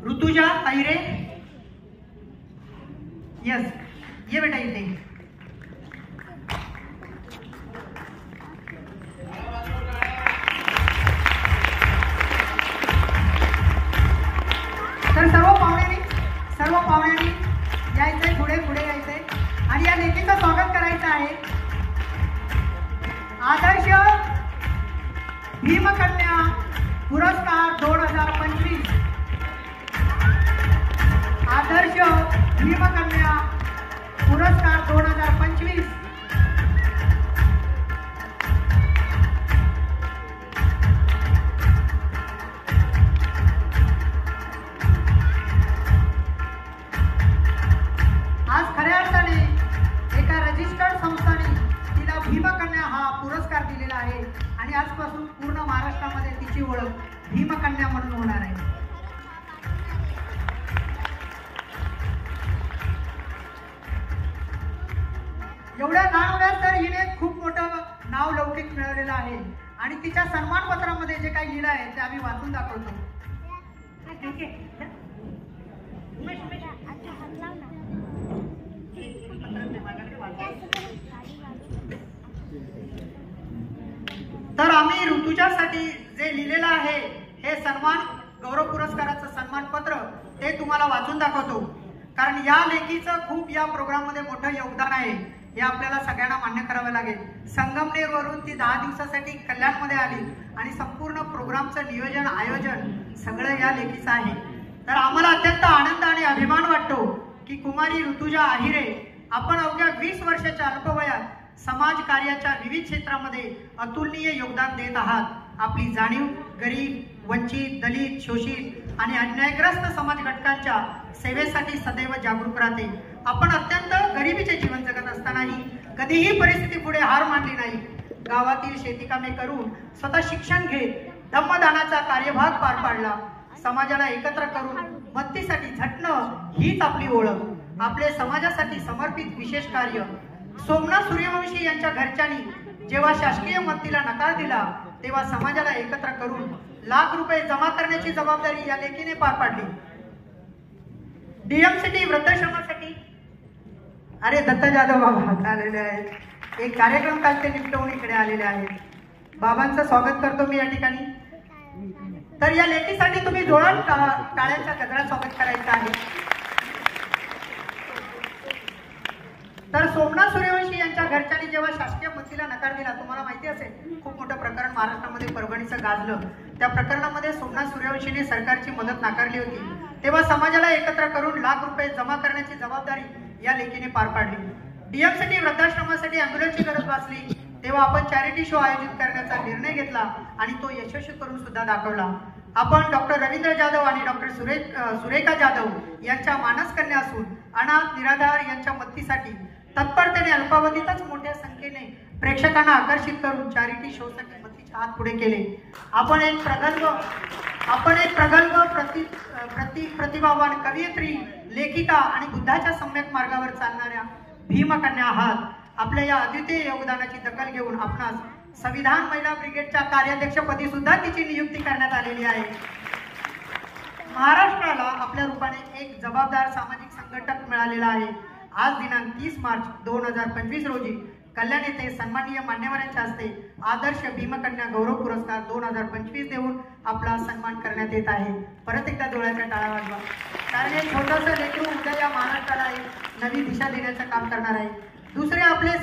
Rutuja Ahire, yes ये बेटा इथे। तर सर्व पाहुण्यांनी यायचंय, पुढे यायचंय आणि या लेखीचं स्वागत करायचं आहे। आदर्श भीमकन्या पुरस्कार 2025, आदर्श भीमकन्या पुरस्कार 2025। आज खऱ्या अर्थाने एका रजिस्टर्ड संस्थाने तिला भीमकन्या हा पुरस्कार दिलेला आहे आणि आजपासून पूर्ण महाराष्ट्रामध्ये तिची ओळख भीमकन्या म्हणून होणार आहे। एवढ्या लहान वयात तर हिने खूप मोठं नाव लौकिक मिळवलेलं आहे आणि तिच्या सन्मान पत्रामध्ये जे काही लिहिलं आहे ते आम्ही वाचून दाखवतो। तर आम्ही ऋतुजासाठी जे लिहिलेलं आहे हे सन्मान गौरव पुरस्काराचं सन्मान पत्र ते तुम्हाला वाचून दाखवतो, कारण या लेखीचं खूप या प्रोग्राम मध्ये मोठं योगदान आहे हे आपल्याला सगळ्यांना मान्य करावं लागेल। संगमनेर वरून ती 10 दिवसासाठी कल्याणमध्ये आली आणि संपूर्ण प्रोग्रामचं नियोजन आयोजन सगळं या लेखीचं आहे। तर आम्हाला अत्यंत आनंद आणि अभिमान वाटतो की कुमारी ऋतुजा अहिरे आपण अवघ्या 20 वर्षाच्या अल्पवयात समाज कार्याच्या विविध क्षेत्रामध्ये अतुलनीय योगदान देत आहात। आपली जाणीव गरीब, वंचित, दलित, शोषित आणि अन्यायग्रस्त समाज घटकांच्या सेवेसाठी सदैव जागरूक राहते। आपण अत्यंत गरिबीचे जीवन जगत असतानाही कधीही परिस्थिती पुढे हार मानली नाही। गावातील शेतीकामे करून स्वतः शिक्षण घेत धम्मदानाचा कार्यभाग पार पाडला। समाजाला एकत्र करून मदतीसाठी झटणं हीच आपली ओळख। आपले समाजासाठी समर्पित विशेष कार्य। सोमनाथ सूर्यवंशी यांच्या घरच्यांनी जेव्हा शासकीय मदतीला नकार दिला तेव्हा समाजाला एकत्र करून लाख रुपये जमा करण्याची जबाबदारी या लेखीने पार पाडली। डीएमसीटी वृद्धाश्रमासाठी अरे दत्त जाधव बाबा आलेले आहेत, एक कार्यक्रम काल ते निपटवून इकडे आलेले आहेत। बाबांचं स्वागत करतो मी या ठिकाणी। तर या लेखीसाठी तुम्ही जोरात टाळ्यांच्या गजरात स्वागत करायचं आहे। तर सोमनाथ सूर्यवंशी यांच्या घरच्यांनी जेव्हा शासकीय मदतीला नकार दिला, तुम्हाला माहिती असेल खूप मोठं प्रकरण महाराष्ट्रामध्ये परभणीचं गाजलं, त्या प्रकरणामध्ये सोमनाथ सूर्यवंशीने सरकारची मदत नाकारली होती, तेव्हा समाजाला एकत्र करून लाख रुपये जमा करण्याची जबाबदारी या लेखीने पार पाडली। डीएमसीटी वृद्धाश्रमासाठी अँब्युलन्सची गरज भासली तेव्हा आपण चॅरिटी शो आयोजित करण्याचा निर्णय घेतला आणि तो यशस्वी करून सुद्धा दाखवला। आपण डॉक्टर रवींद्र जाधव आणि डॉक्टर सुरेखा जाधव यांच्या मानसकन्या असून अनाथ निराधार यांच्या मदतीसाठी तत्परतेने अल्पावधीतच मोठ्या संख्येने प्रेक्षकांना आकर्षित करून चॅरिटी शो साठी मदतीचे हात पुढे केले। आपण एक प्रगल्भ प्रतिभावान कवयित्री, लेखिका आणि बुद्धाच्या सम्यक मार्गावर चालणाऱ्या भीमकन्या आहात। आपल्या या अद्वितीय योगदानाची दखल घेऊन आपणास संविधान महिला ब्रिगेडच्या कार्याध्यक्षपदी सुद्धा तिची नियुक्ती करण्यात आलेली आहे। महाराष्ट्राला आपल्या रूपाने एक जबाबदार सामाजिक संघटक मिळालेला आहे। आज दिनांक 30 मार्च 2025 रोजी कल्याण येथे सन्माननीय मान्यवरांच्या हस्ते आदर्श भीमकन्या गौरव पुरस्कार 2025 देऊन आपला सन्मान करण्यात येत आहे। परत एकदा डोळ्याच्या टाळ्या वाजवा, कारण हे छोटंसं लेकरू उद्या या महाराष्ट्राला एक नवी दिशा देण्याचं काम करणार आहे। दुसरे आपले